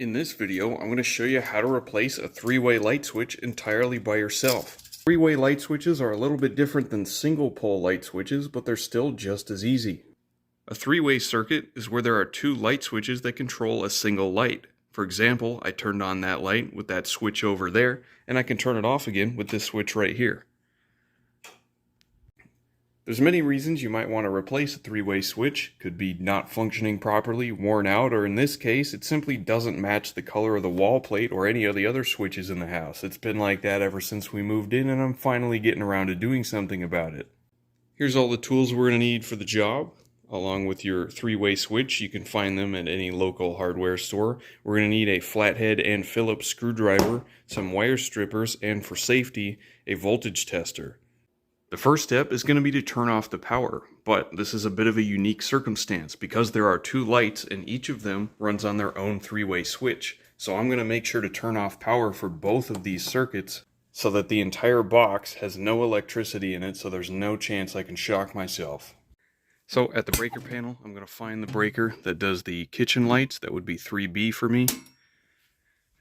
In this video, I'm going to show you how to replace a three-way light switch entirely by yourself. Three-way light switches are a little bit different than single-pole light switches, but they're still just as easy. A three-way circuit is where there are two light switches that control a single light. For example, I turned on that light with that switch over there, and I can turn it off again with this switch right here. There's many reasons you might want to replace a three-way switch. Could be not functioning properly, worn out, or in this case, it simply doesn't match the color of the wall plate or any of the other switches in the house. It's been like that ever since we moved in, and I'm finally getting around to doing something about it. Here's all the tools we're going to need for the job. Along with your three-way switch, you can find them at any local hardware store. We're going to need a flathead and Phillips screwdriver, some wire strippers, and for safety, a voltage tester. The first step is going to be to turn off the power, but this is a bit of a unique circumstance because there are two lights and each of them runs on their own three-way switch. So I'm going to make sure to turn off power for both of these circuits so that the entire box has no electricity in it, so there's no chance I can shock myself. So at the breaker panel, I'm going to find the breaker that does the kitchen lights, that would be 3B for me,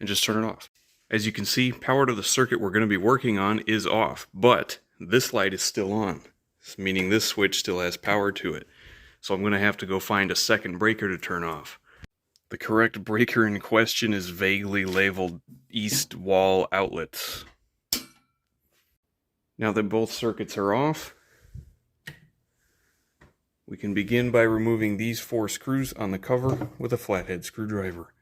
and just turn it off. As you can see, power to the circuit we're going to be working on is off, but this light is still on, meaning this switch still has power to it. So I'm going to have to go find a second breaker to turn off. The correct breaker in question is vaguely labeled east wall outlets. Now that both circuits are off, we can begin by removing these 4 screws on the cover with a flathead screwdriver.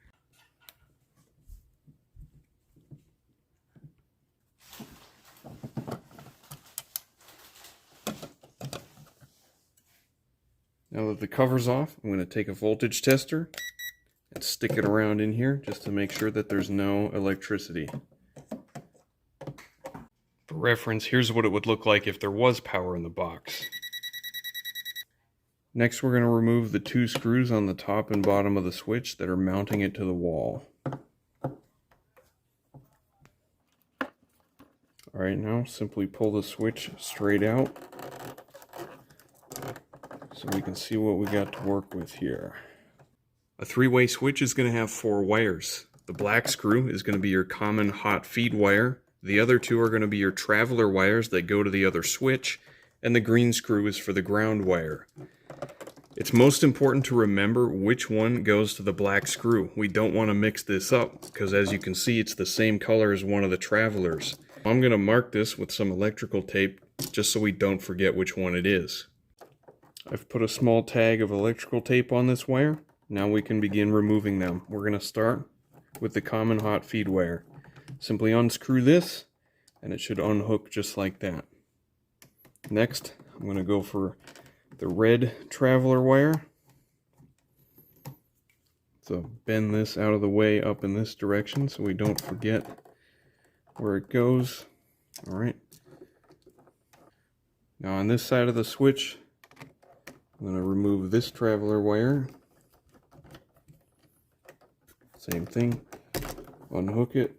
Now that the cover's off, I'm going to take a voltage tester and stick it around in here just to make sure that there's no electricity. For reference, here's what it would look like if there was power in the box. Next, we're going to remove the 2 screws on the top and bottom of the switch that are mounting it to the wall. Alright, now simply pull the switch straight out so we can see what we got to work with here. A three-way switch is going to have 4 wires. The black screw is going to be your common hot feed wire. The other 2 are going to be your traveler wires that go to the other switch, and the green screw is for the ground wire. It's most important to remember which one goes to the black screw. We don't want to mix this up because, as you can see, it's the same color as one of the travelers. I'm going to mark this with some electrical tape just so we don't forget which one it is. I've put a small tag of electrical tape on this wire. Now we can begin removing them. We're going to start with the common hot feed wire. Simply unscrew this and it should unhook just like that. Next, I'm going to go for the red traveler wire. So bend this out of the way up in this direction so we don't forget where it goes. Alright. Now on this side of the switch, I'm going to remove this traveler wire. Same thing. Unhook it,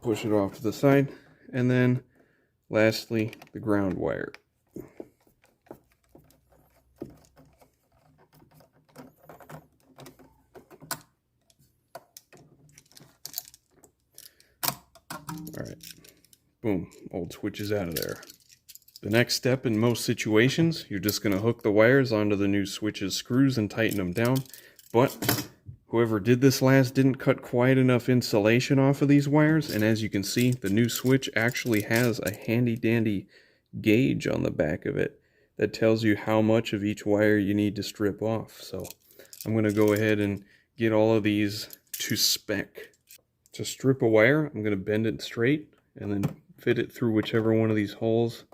push it off to the side, and then lastly the ground wire. Alright, boom, old switch is out of there. The next step in most situations, you're just going to hook the wires onto the new switch's screws and tighten them down, but whoever did this last didn't cut quite enough insulation off of these wires, and as you can see, the new switch actually has a handy-dandy gauge on the back of it that tells you how much of each wire you need to strip off. So I'm going to go ahead and get all of these to spec. To strip a wire, I'm going to bend it straight and then fit it through whichever one of these holes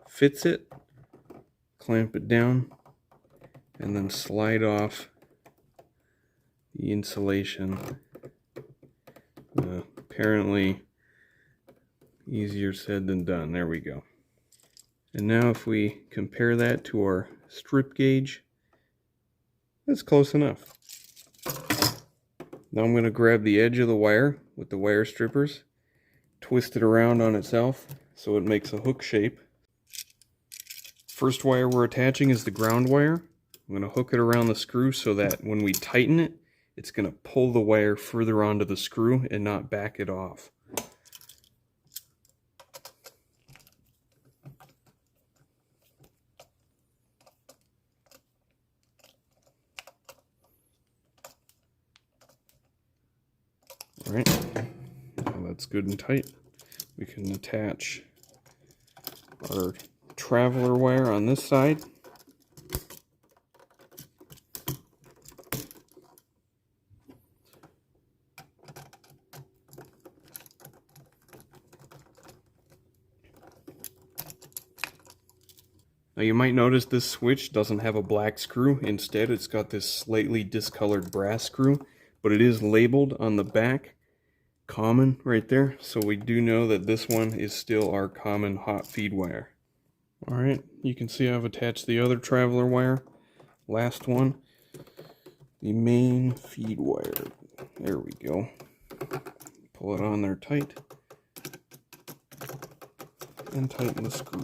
fits it, clamp it down, and then slide off the insulation. Apparently easier said than done. There we go. And now if we compare that to our strip gauge, that's close enough. Now I'm going to grab the edge of the wire with the wire strippers, twist it around on itself so it makes a hook shape. First wire we're attaching is the ground wire. I'm going to hook it around the screw so that when we tighten it, it's going to pull the wire further onto the screw and not back it off. Alright, now that's good and tight. We can attach our traveler wire on this side. Now you might notice this switch doesn't have a black screw. Instead, it's got this slightly discolored brass screw, but it is labeled on the back common right there, so we do know that this one is still our common hot feed wire. Alright, you can see I've attached the other traveler wire. Last one, the main feed wire. There we go. Pull it on there tight and tighten the screw.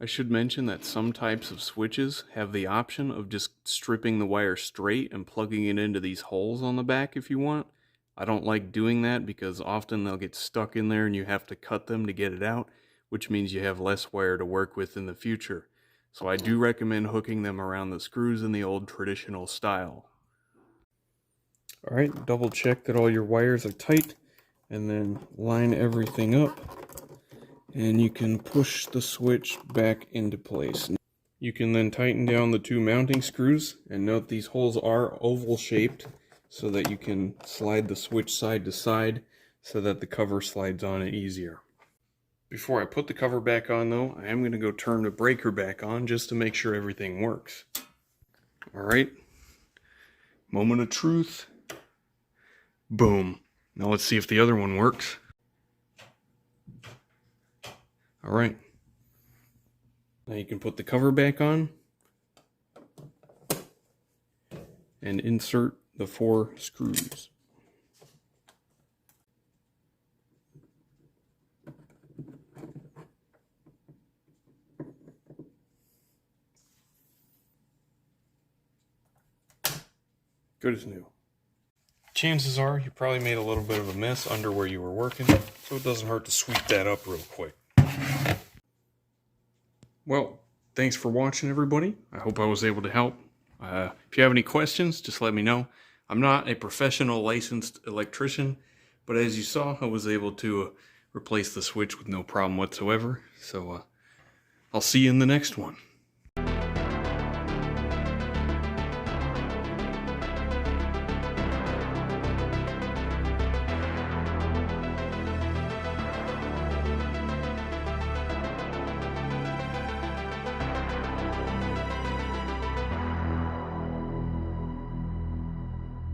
I should mention that some types of switches have the option of just stripping the wire straight and plugging it into these holes on the back if you want. I don't like doing that because often they'll get stuck in there and you have to cut them to get it out, which means you have less wire to work with in the future. So I do recommend hooking them around the screws in the old traditional style. Alright, double check that all your wires are tight and then line everything up. And you can push the switch back into place. You can then tighten down the two mounting screws, and note these holes are oval shaped so that you can slide the switch side to side so that the cover slides on it easier. Before I put the cover back on though, I am going to go turn the breaker back on just to make sure everything works. Alright, moment of truth. Boom. Now let's see if the other one works. Alright, now you can put the cover back on and insert the 4 screws. Good as new. Chances are you probably made a little bit of a mess under where you were working, so it doesn't hurt to sweep that up real quick. Well, thanks for watching, everybody. I hope I was able to help. If you have any questions, just let me know. I'm not a professional licensed electrician, but as you saw, I was able to replace the switch with no problem whatsoever. So I'll see you in the next one.